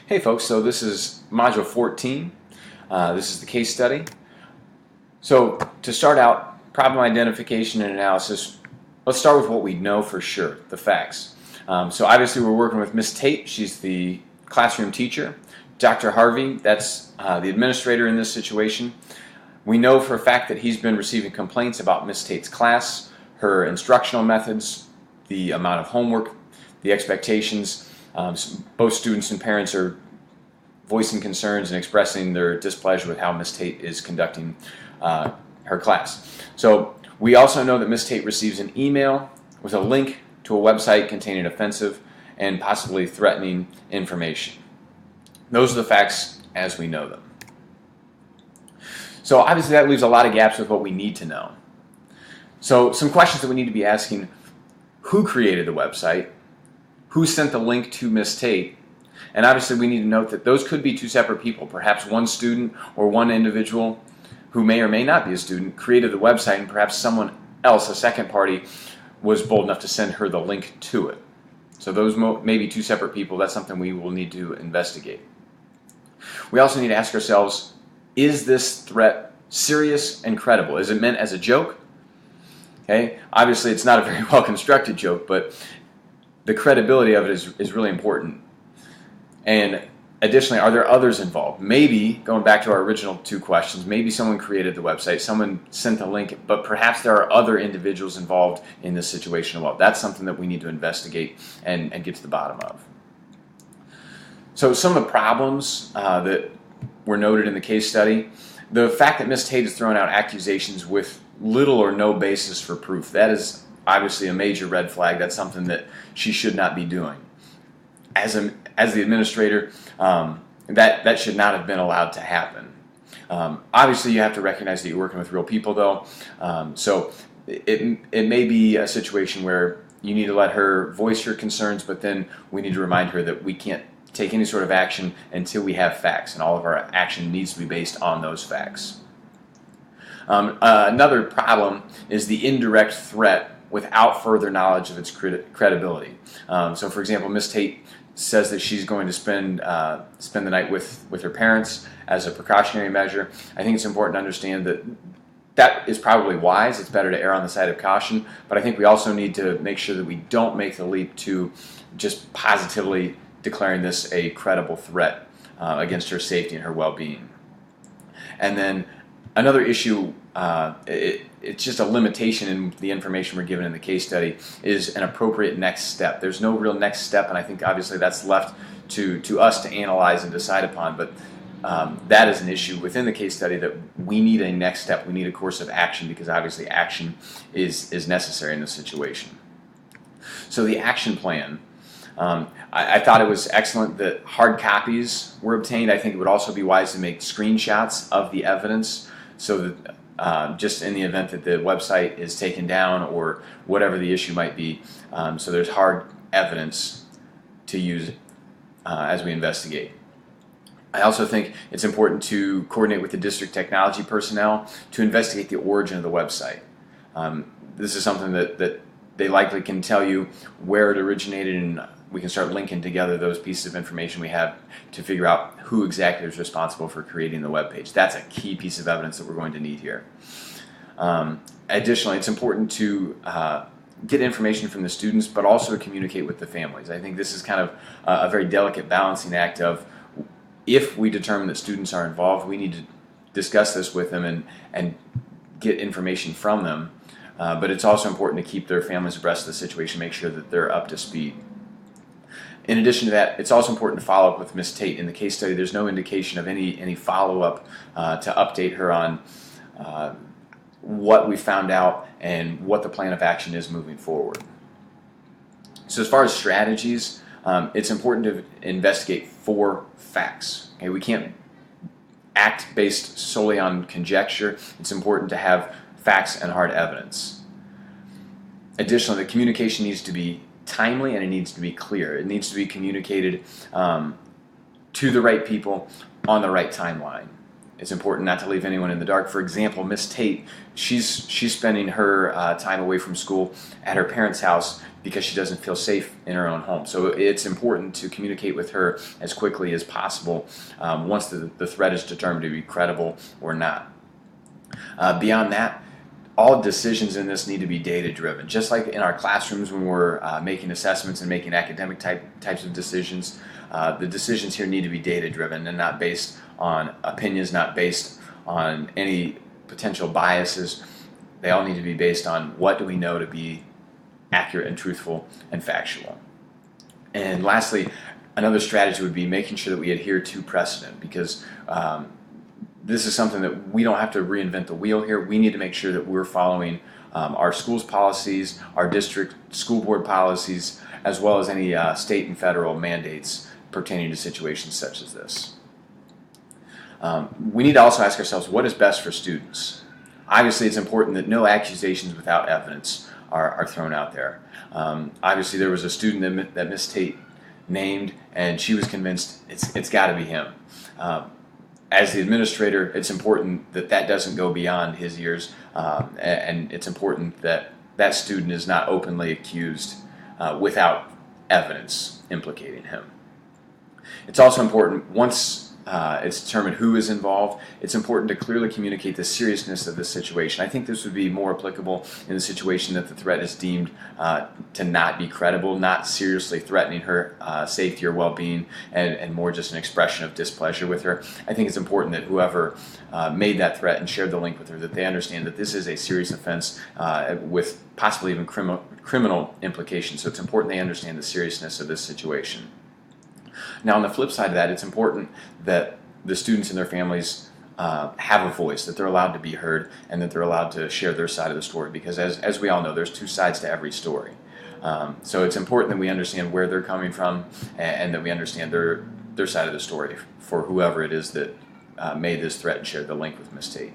Hey folks, so this is Module 14. This is the case study. So to start out, problem identification and analysis, let's start with what we know for sure, the facts. So obviously we're working with Miss Tate, she's the classroom teacher. Dr. Harvey, that's the administrator in this situation. We know for a fact that he's been receiving complaints about Miss Tate's class, her instructional methods, the amount of homework, the expectations. Both students and parents are voicing concerns and expressing their displeasure with how Miss Tate is conducting her class. So we also know that Miss Tate receives an email with a link to a website containing offensive and possibly threatening information. Those are the facts as we know them. So obviously that leaves a lot of gaps with what we need to know. So some questions that we need to be asking: who created the website? Who sent the link to Miss Tate? And obviously we need to note that those could be two separate people. Perhaps one student or one individual who may or may not be a student created the website, and perhaps someone else, a second party, was bold enough to send her the link to it. So those may be two separate people. That's something we will need to investigate. We also need to ask ourselves, is this threat serious and credible? Is it meant as a joke? Okay, obviously it's not a very well constructed joke, but the credibility of it is really important. And additionally, are there others involved? Maybe, going back to our original two questions, maybe someone created the website, someone sent the link, but perhaps there are other individuals involved in this situation as well. That's something that we need to investigate and get to the bottom of. So some of the problems that were noted in the case study: the fact that Ms. Tate has thrown out accusations with little or no basis for proof. That is obviously a major red flag. That's something that she should not be doing. As the administrator, that should not have been allowed to happen. Obviously, you have to recognize that you're working with real people, though. So it may be a situation where you need to let her voice her concerns, but then we need to remind her that we can't take any sort of action until we have facts, and all of our action needs to be based on those facts. Another problem is the indirect threat without further knowledge of its credibility. So for example, Ms. Tate says that she's going to spend the night with her parents as a precautionary measure. I think it's important to understand that that is probably wise. It's better to err on the side of caution, but I think we also need to make sure that we don't make the leap to just positively declaring this a credible threat against her safety and her well-being. And then another issue, it's just a limitation in the information we're given in the case study, is an appropriate next step. There's no real next step, and I think obviously that's left to us to analyze and decide upon, but that is an issue within the case study, that we need a next step. We need a course of action, because obviously action is necessary in this situation. So the action plan. I thought it was excellent that hard copies were obtained. I think it would also be wise to make screenshots of the evidence, so that just in the event that the website is taken down or whatever the issue might be, so there's hard evidence to use as we investigate. I also think it's important to coordinate with the district technology personnel to investigate the origin of the website. This is something that they likely can tell you where it originated, and we can start linking together those pieces of information we have to figure out who exactly is responsible for creating the web page. That's a key piece of evidence that we're going to need here. Additionally, it's important to get information from the students, but also to communicate with the families. I think this is kind of a very delicate balancing act of, if we determine that students are involved, we need to discuss this with them and get information from them. But it's also important to keep their families abreast of the situation, make sure that they're up to speed. In addition to that, it's also important to follow up with Ms. Tate. In the case study, there's no indication of any follow-up to update her on what we found out and what the plan of action is moving forward. So as far as strategies, it's important to investigate for facts. Okay, we can't act based solely on conjecture. It's important to have facts and hard evidence. Additionally, the communication needs to be timely, and it needs to be clear. It needs to be communicated to the right people on the right timeline. it's important not to leave anyone in the dark. For example, Miss Tate, she's spending her time away from school at her parents' house because she doesn't feel safe in her own home. So it's important to communicate with her as quickly as possible once the threat is determined to be credible or not. Beyond that, all decisions in this need to be data-driven. Just like in our classrooms when we're making assessments and making academic types of decisions, the decisions here need to be data-driven and not based on opinions, not based on any potential biases. They all need to be based on what do we know to be accurate and truthful and factual. And lastly, another strategy would be making sure that we adhere to precedent, because this is something that we don't have to reinvent the wheel here. We need to make sure that we're following our school's policies, our district school board policies, as well as any state and federal mandates pertaining to situations such as this. We need to also ask ourselves, what is best for students? Obviously, it's important that no accusations without evidence are thrown out there. Obviously, there was a student that Miss Tate named, and she was convinced it's got to be him. As the administrator, it's important that that doesn't go beyond his ears, and it's important that that student is not openly accused without evidence implicating him. It's also important, once it's determined who is involved, it's important to clearly communicate the seriousness of the situation. I think this would be more applicable in the situation that the threat is deemed to not be credible, not seriously threatening her safety or well-being, and more just an expression of displeasure with her. I think it's important that whoever made that threat and shared the link with her, that they understand that this is a serious offense with possibly even criminal implications. So it's important they understand the seriousness of this situation. Now, on the flip side of that, it's important that the students and their families have a voice, that they're allowed to be heard, and that they're allowed to share their side of the story, because as we all know, there's two sides to every story. So it's important that we understand where they're coming from, and that we understand their side of the story for whoever it is that made this threat and shared the link with Miss Tate.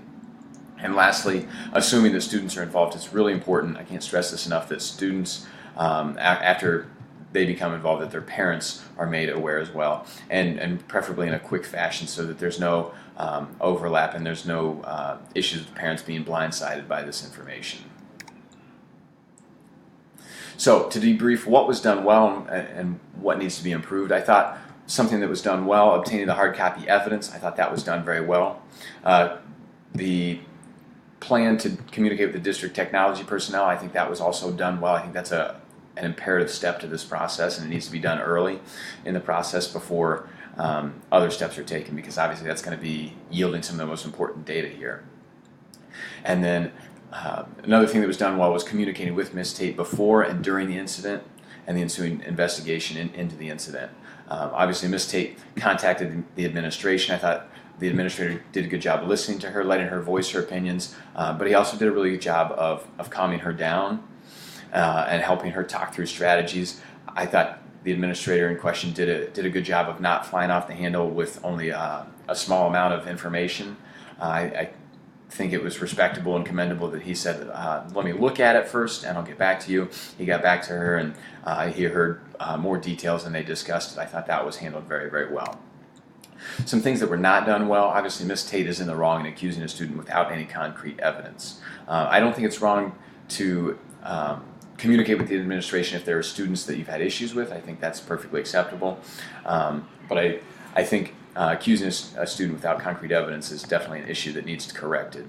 And lastly, assuming that students are involved, it's really important, I can't stress this enough, that students, after they become involved, that their parents are made aware as well, and preferably in a quick fashion, so that there's no overlap and there's no issues with parents being blindsided by this information. So to debrief what was done well and what needs to be improved, I thought something that was done well, obtaining the hard copy evidence, I thought that was done very well. The plan to communicate with the district technology personnel, I think that was also done well. I think that's an imperative step to this process, and it needs to be done early in the process before other steps are taken, because obviously that's going to be yielding some of the most important data here. And then another thing that was done well was communicating with Ms. Tate before and during the incident and the ensuing investigation into the incident. Obviously, Ms. Tate contacted the administration. I thought the administrator did a good job of listening to her, letting her voice her opinions, but he also did a really good job of calming her down and helping her talk through strategies. I thought the administrator in question did a good job of not flying off the handle with only a small amount of information. I think it was respectable and commendable that he said, let me look at it first and I'll get back to you. He got back to her, and he heard more details than they discussed. I thought that was handled very, very well. Some things that were not done well, obviously Ms. Tate is in the wrong in accusing a student without any concrete evidence. I don't think it's wrong to communicate with the administration if there are students that you've had issues with. I think that's perfectly acceptable. But I think accusing a student without concrete evidence is definitely an issue that needs to be corrected.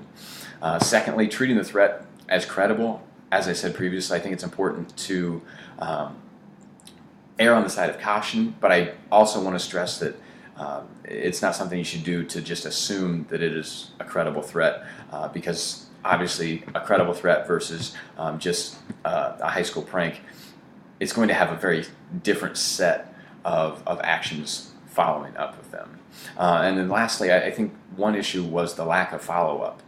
Secondly, treating the threat as credible. As I said previously, I think it's important to err on the side of caution, but I also want to stress that it's not something you should do to just assume that it is a credible threat, because obviously a credible threat versus just a high school prank, it's going to have a very different set of actions following up with them. And then lastly, I think one issue was the lack of follow-up.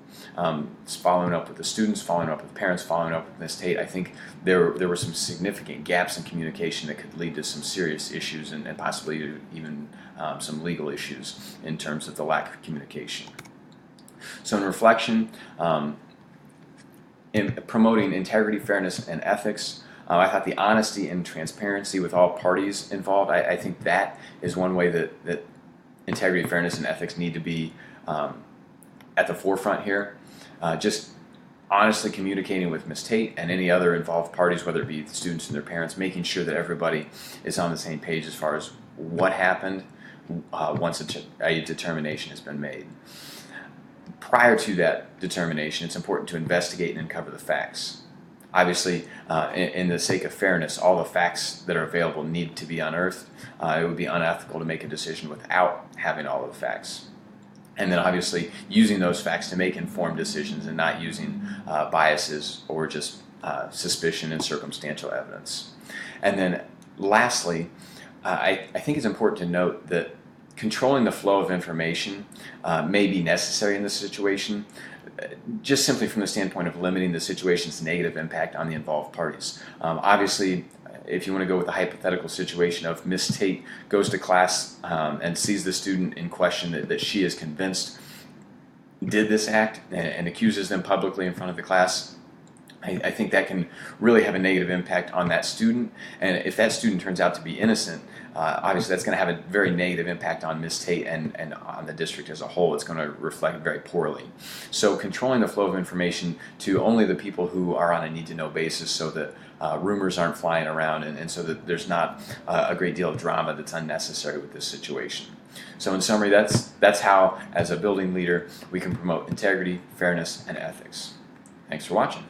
Following up with the students, following up with parents, following up with Ms. Tate. I think there were some significant gaps in communication that could lead to some serious issues and possibly even some legal issues in terms of the lack of communication. So in reflection, in promoting integrity, fairness, and ethics, I thought the honesty and transparency with all parties involved, I think that is one way that integrity, fairness, and ethics need to be at the forefront here. Just honestly communicating with Ms. Tate and any other involved parties, whether it be the students and their parents, making sure that everybody is on the same page as far as what happened once a determination has been made. Prior to that determination, it's important to investigate and uncover the facts. Obviously, in the sake of fairness, all the facts that are available need to be unearthed. It would be unethical to make a decision without having all of the facts. And then obviously using those facts to make informed decisions and not using biases or just suspicion and circumstantial evidence. And then lastly, I think it's important to note that controlling the flow of information may be necessary in this situation, just simply from the standpoint of limiting the situation's negative impact on the involved parties. Obviously, if you want to go with the hypothetical situation of Miss Tate goes to class and sees the student in question that she is convinced did this act and accuses them publicly in front of the class, I think that can really have a negative impact on that student. And if that student turns out to be innocent, obviously that's going to have a very negative impact on Ms. Tate and on the district as a whole. It's going to reflect very poorly. So controlling the flow of information to only the people who are on a need-to-know basis so that rumors aren't flying around and so that there's not a great deal of drama that's unnecessary with this situation. So in summary, that's how, as a building leader, we can promote integrity, fairness, and ethics. Thanks for watching.